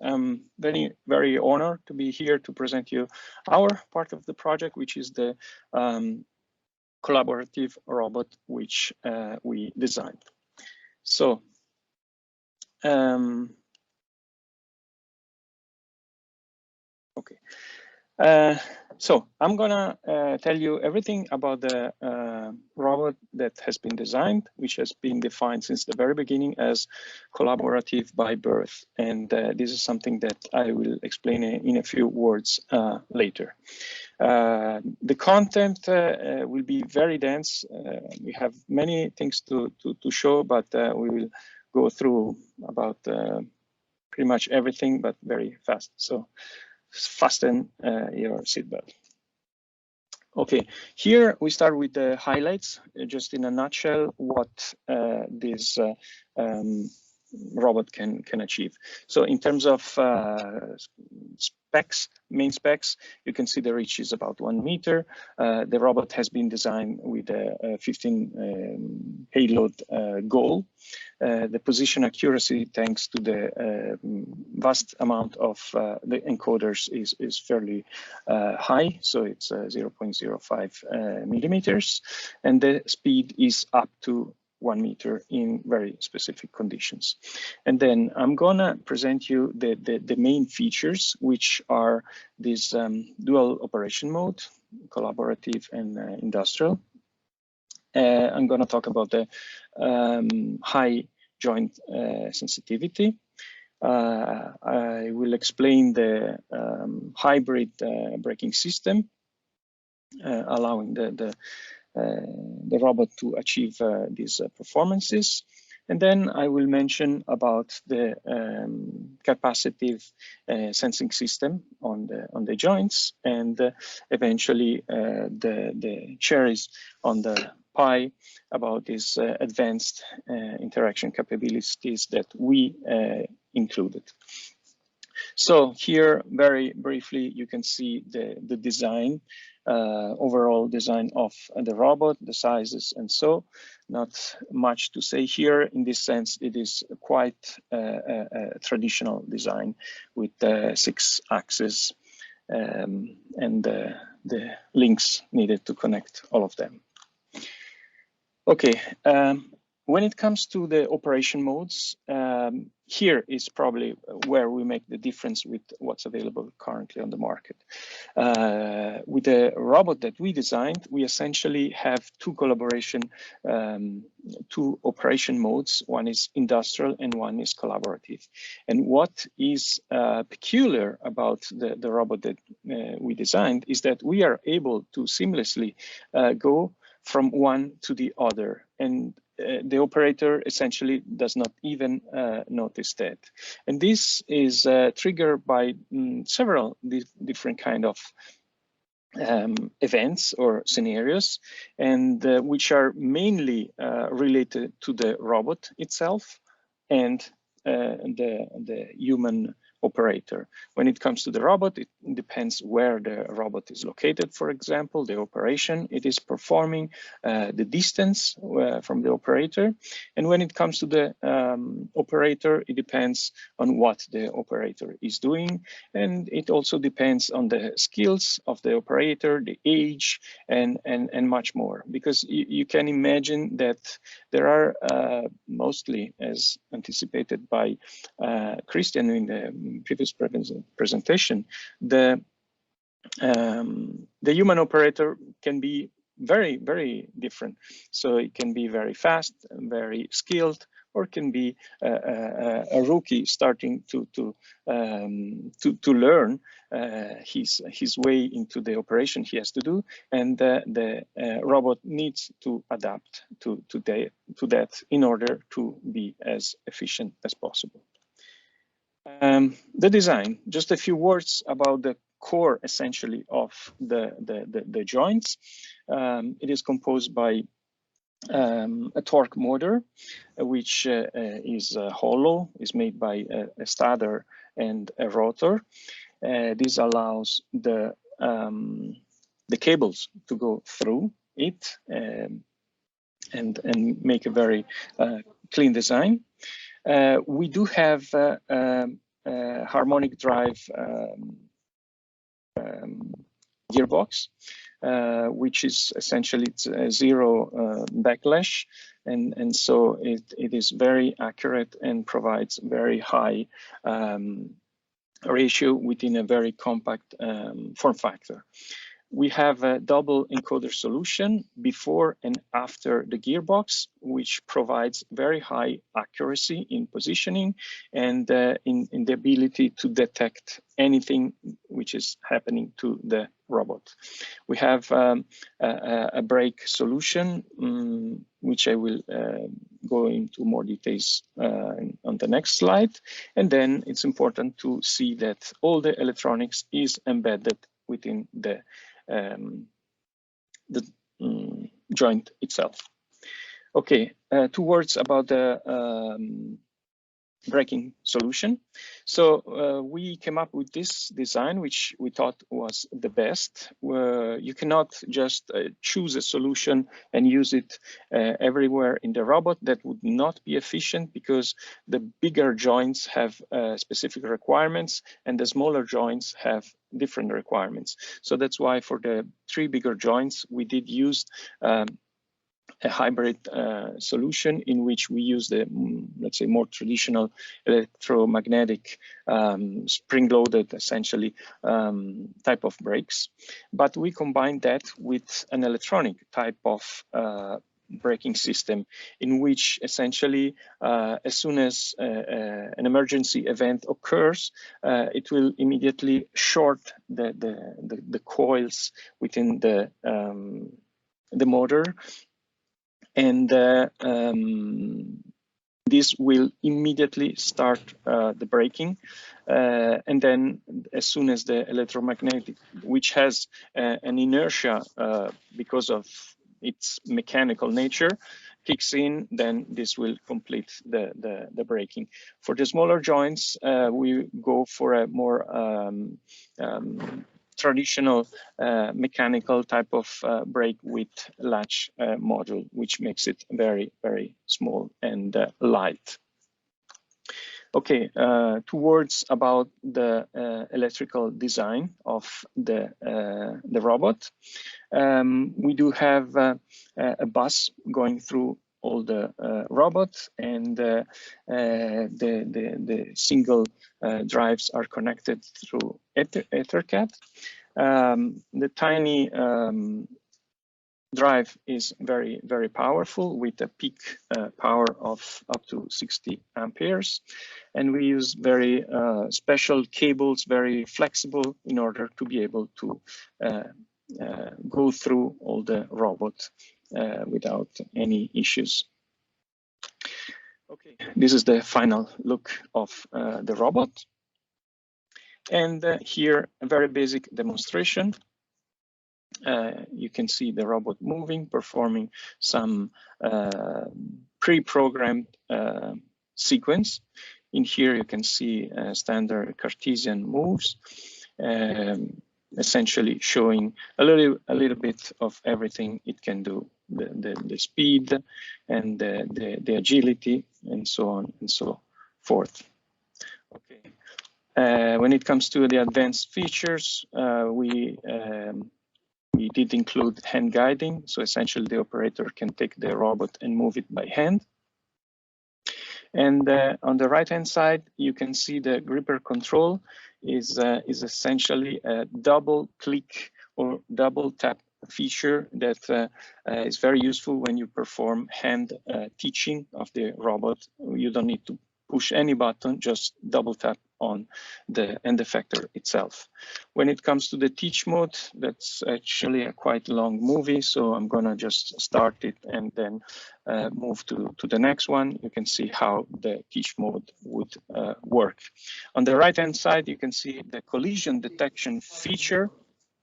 I'm very honored to be here to present you our part of the project, which is the collaborative robot which we designed. So, okay. So I'm gonna tell you everything about the robot that has been designed, which has been defined since the very beginning as collaborative by birth. And this is something that I will explain in a few words later. The content will be very dense. We have many things to show, but we will go through about pretty much everything, but very fast. So fasten your seatbelt. Okay, here we start with the highlights, just in a nutshell, what this robot can achieve. So in terms of specs, main specs, you can see the reach is about 1 meter. The robot has been designed with a 15 payload goal. The position accuracy, thanks to the vast amount of the encoders, is fairly high, so it's 0.05 millimeters, and the speed is up to 1 meter in very specific conditions. And then I'm gonna present you the main features, which are this dual operation mode, collaborative and industrial. I'm gonna talk about the high joint sensitivity. I will explain the hybrid braking system, allowing the robot to achieve these performances. And then I will mention about the capacitive sensing system on the joints, and eventually the cherries on the pie about these advanced interaction capabilities that we included. So here, very briefly, you can see the design, overall design of the robot, the sizes, and so not much to say here. In this sense, it is quite a traditional design with 6 axes and the links needed to connect all of them. Okay. When it comes to the operation modes, here is probably where we make the difference with what's available currently on the market. With the robot that we designed, we essentially have two operation modes. One is industrial and one is collaborative. And what is peculiar about the robot that we designed is that we are able to seamlessly go from one to the other, and the operator essentially does not even notice that. And this is triggered by several different kind of events or scenarios, and which are mainly related to the robot itself and the human operator. When it comes to the robot, it depends where the robot is located. For example, the operation it is performing, the distance from the operator. And when it comes to the operator, it depends on what the operator is doing. And it also depends on the skills of the operator, the age, and much more. Because you can imagine that there are mostly, as anticipated by Christian in the previous presentation, the human operator can be very, very different. So it can be very fast and very skilled, or can be a rookie starting to learn his way into the operation he has to do, and the robot needs to adapt to that in order to be as efficient as possible. The design, just a few words about the core essentially of the joints. It is composed by a torque motor, which is hollow, is made by a stator and a rotor. This allows the cables to go through it and make a very clean design. We do have harmonic drive gearbox, which is essentially zero backlash, and so it is very accurate and provides very high ratio within a very compact form factor. We have a double encoder solution before and after the gearbox, which provides very high accuracy in positioning and in the ability to detect anything which is happening to the robot. We have a brake solution, which I will go into more details on the next slide. And then it's important to see that all the electronics is embedded within the joint itself. Okay, 2 words about the braking solution. So we came up with this design, which we thought was the best. You cannot just choose a solution and use it everywhere in the robot. That would not be efficient, because the bigger joints have specific requirements and the smaller joints have different requirements. So that's why for the 3 bigger joints, we did use a hybrid solution in which we use the, let's say, more traditional electromagnetic spring-loaded, essentially, type of brakes. But we combine that with an electronic type of braking system, in which essentially, as soon as an emergency event occurs, it will immediately short the coils within the motor. And this will immediately start the braking. And then as soon as the electromagnetic, which has an inertia because of its mechanical nature, kicks in, then this will complete the braking. For the smaller joints, we go for a more traditional mechanical type of brake with latch module, which makes it very, very small and light. Okay, 2 words about the electrical design of the robot. We do have a bus going through all the robots, and the single drives are connected through Ethercat. The tiny drive is very, very powerful, with a peak power of up to 60 amperes. And we use very special cables, very flexible, in order to be able to go through all the robots without any issues. Okay, this is the final look of the robot. And here, a very basic demonstration. You can see the robot moving, performing some pre-programmed sequence. In here, you can see standard Cartesian moves, essentially showing a little bit of everything it can do, the speed and the agility, and so on and so forth. Okay. When it comes to the advanced features, we did include hand guiding, so essentially the operator can take the robot and move it by hand. And on the right-hand side, you can see the gripper control is essentially a double click or double tap feature that is very useful when you perform hand teaching of the robot. You don't need to push any button, just double tap on the end effector itself. When it comes to the teach mode, that's actually a quite long movie, so I'm gonna just start it and then move to the next one. You can see how the teach mode would work. On the right-hand side, you can see the collision detection feature,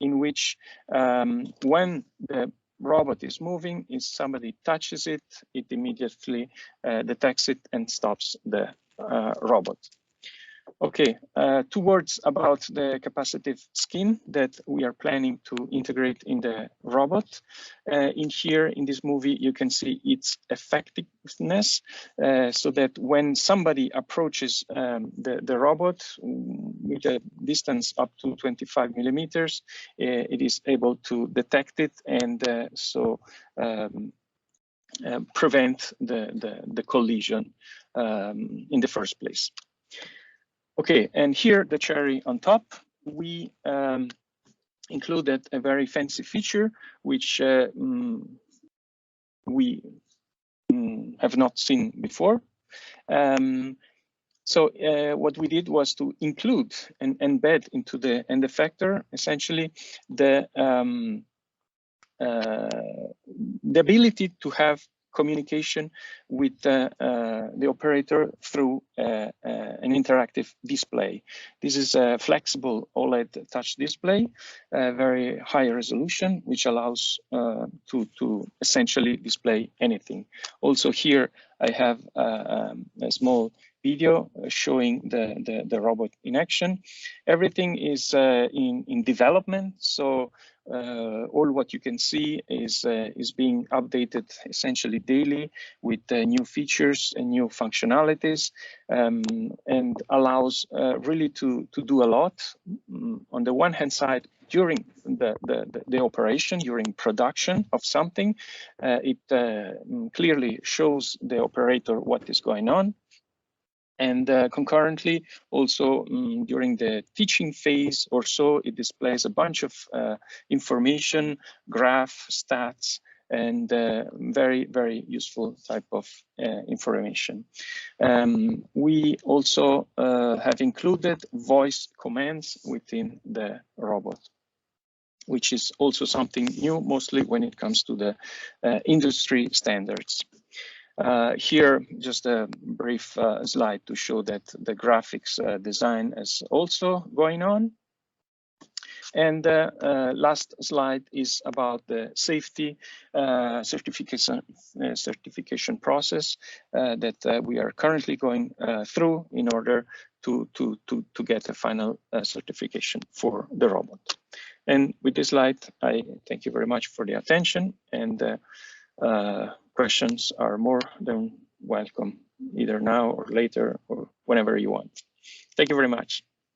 in which when the robot is moving, if somebody touches it, it immediately detects it and stops the robot. Okay, two words about the capacitive skin that we are planning to integrate in the robot. In here, in this movie, you can see its effectiveness, so that when somebody approaches the robot with a distance up to 25 millimeters, it is able to detect it and prevent the collision in the first place. Okay, and here the cherry on top, we included a very fancy feature which we have not seen before. So what we did was to include and embed into the end effector essentially the ability to have communication with the operator through an interactive display. This is a flexible OLED touch display, very high resolution, which allows to essentially display anything. Also here, I have a small video showing the robot in action. Everything is in development, so all what you can see is being updated essentially daily with new features and new functionalities, and allows really to do a lot. On the one hand side, during the operation, during production of something, it clearly shows the operator what is going on. And concurrently, also during the teaching phase or so, it displays a bunch of information, graph, stats, and very, very useful type of information. We also have included voice commands within the robot, which is also something new, mostly when it comes to the industry standards. Here, just a brief slide to show that the graphics design is also going on. And the last slide is about the safety certification process that we are currently going through in order to get a final certification for the robot. And with this slide, I thank you very much for the attention, and questions are more than welcome, either now or later or whenever you want. Thank you very much.